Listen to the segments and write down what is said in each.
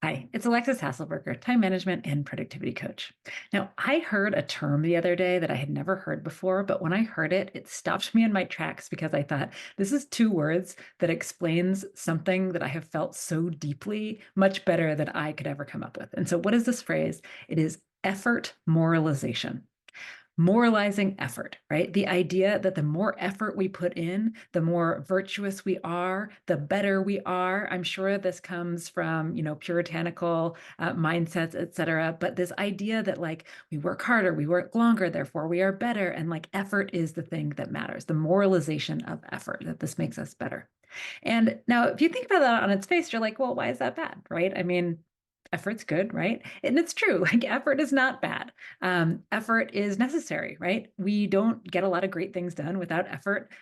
Hi, it's Alexis Hasselberger, time management and productivity coach. Now, I heard a term the other day that I had never heard before, but when I heard it, it stopped me in my tracks because I thought this is two words that explains something that I have felt so deeply, much better than I could ever come up with. And so, what is this phrase? It is effort moralization. Moralizing effort, right? The idea that the more effort we put in, the more virtuous we are, the better we are. I'm sure this comes from, puritanical mindsets, et cetera. But this idea that like we work harder, we work longer, therefore we are better. And like effort is the thing that matters, the moralization of effort, that this makes us better. And now, if you think about that on its face, you're like, well, why is that bad, right? I mean, effort's good, right? And it's true, like effort is not bad. Effort is necessary, right? We don't get a lot of great things done without effort.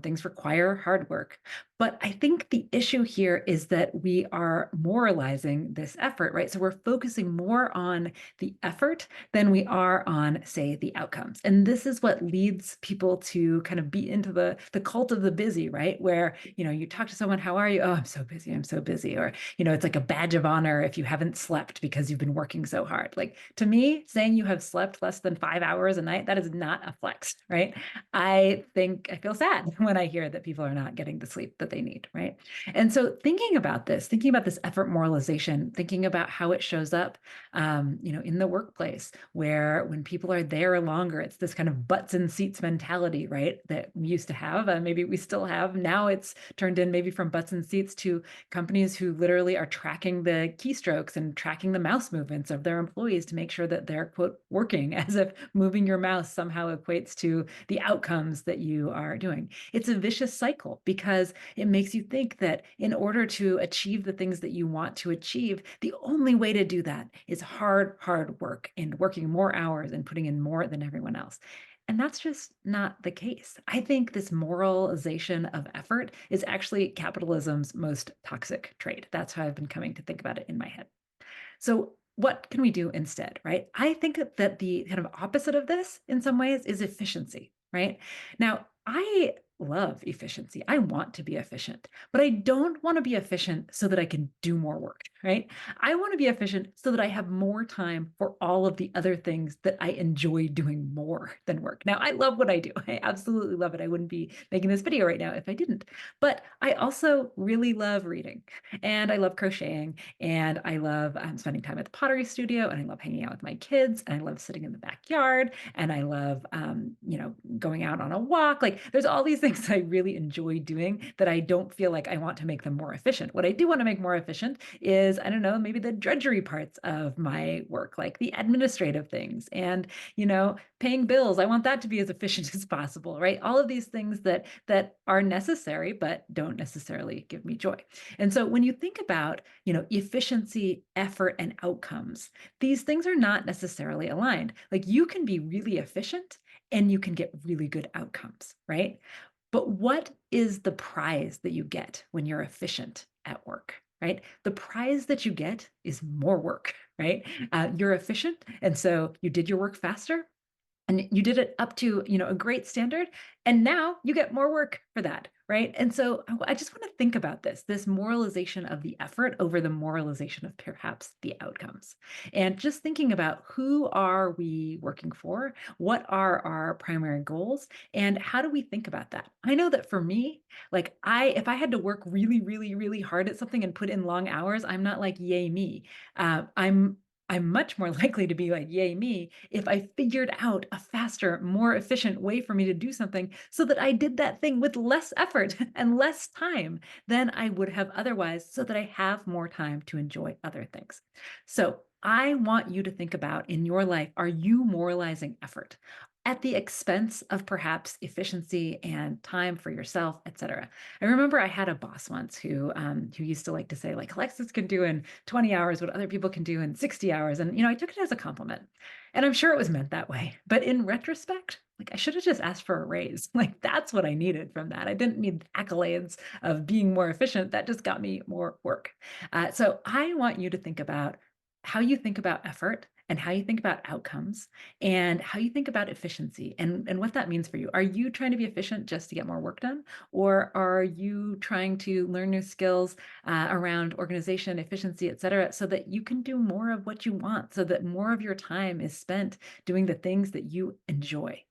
Things require hard work. But I think the issue here is that we are moralizing this effort, right? So we're focusing more on the effort than we are on, say, the outcomes. And this is what leads people to kind of be into the cult of the busy, right? Where, you talk to someone, how are you? Oh, I'm so busy. I'm so busy. Or, it's like a badge of honor if you haven't slept because you've been working so hard. Like to me, saying you have slept less than 5 hours a night, that is not a flex, right? I think I feel sad when I hear that people are not getting the sleep that they need, right? And so thinking about this effort moralization, thinking about how it shows up, in the workplace, where when people are there longer, it's this kind of butts and seats mentality, right? That we used to have, maybe we still have. Now it's turned in maybe from butts and seats to companies who literally are tracking the keystrokes and tracking the mouse movements of their employees to make sure that they're, quote, working, as if moving your mouse somehow equates to the outcomes that you are doing. It's a vicious cycle because it makes you think that in order to achieve the things that you want to achieve, the only way to do that is hard, hard work and working more hours and putting in more than everyone else. And that's just not the case. I think this moralization of effort is actually capitalism's most toxic trait. That's how I've been coming to think about it in my head. So, what can we do instead, right? I think that the kind of opposite of this in some ways is efficiency, right? Now, I love efficiency. I want to be efficient, but I don't want to be efficient so that I can do more work, right? I want to be efficient so that I have more time for all of the other things that I enjoy doing more than work. Now, I love what I do. I absolutely love it. I wouldn't be making this video right now if I didn't. But I also really love reading and I love crocheting and I love spending time at the pottery studio, and I love hanging out with my kids, and I love sitting in the backyard, and I love, going out on a walk. Like there's all these things I really enjoy doing that I don't feel like I want to make them more efficient. What I do want to make more efficient is, I don't know, maybe the drudgery parts of my work, like the administrative things and, paying bills. I want that to be as efficient as possible, right? All of these things that are necessary, but don't necessarily give me joy. And so when you think about, efficiency, effort, and outcomes, these things are not necessarily aligned. Like you can be really efficient and you can get really good outcomes, right? But what is the prize that you get when you're efficient at work? Right? The prize that you get is more work, right? You're efficient. And so you did your work faster and you did it up to a great standard, and now you get more work for that, right? And so I just want to think about this moralization of the effort over the moralization of perhaps the outcomes, and just thinking about who are we working for, what are our primary goals, and how do we think about that. I know that for me, like if I had to work really really really hard at something and put in long hours, I'm not like yay me. I'm much more likely to be like, yay, me, if I figured out a faster, more efficient way for me to do something so that I did that thing with less effort and less time than I would have otherwise, so that I have more time to enjoy other things. So I want you to think about in your life, are you moralizing effort at the expense of perhaps efficiency and time for yourself, et cetera? I remember I had a boss once who used to like to say, like, Alexis can do in 20 hours what other people can do in 60 hours. And, I took it as a compliment. And I'm sure it was meant that way. But in retrospect, like I should have just asked for a raise. Like that's what I needed from that. I didn't need accolades of being more efficient. That just got me more work. So I want you to think about how you think about effort and how you think about outcomes and how you think about efficiency and what that means for you. Are you trying to be efficient just to get more work done? Or are you trying to learn new skills around organization, efficiency, et cetera, so that you can do more of what you want, so that more of your time is spent doing the things that you enjoy?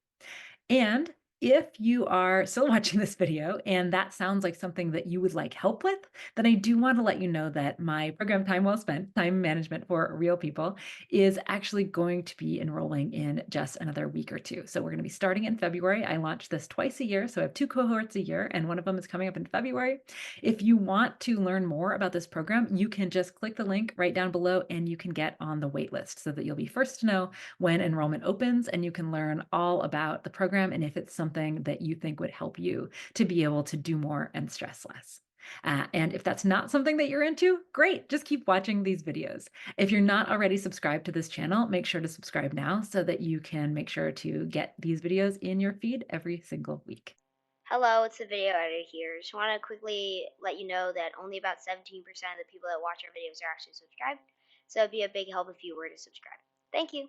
And if you are still watching this video and that sounds like something that you would like help with, then I do want to let you know that my program, Time Well Spent, Time Management for Real People, is actually going to be enrolling in just another week or two. So we're going to be starting in February. I launch this twice a year. So I have two cohorts a year, and one of them is coming up in February. If you want to learn more about this program, you can just click the link right down below and you can get on the wait list so that you'll be first to know when enrollment opens, and you can learn all about the program and if it's something that you think would help you to be able to do more and stress less. And if that's not something that you're into, great, just keep watching these videos. If you're not already subscribed to this channel, make sure to subscribe now so that you can make sure to get these videos in your feed every single week. Hello, it's the video editor here. Just want to quickly let you know that only about 17% of the people that watch our videos are actually subscribed. So it'd be a big help if you were to subscribe. Thank you.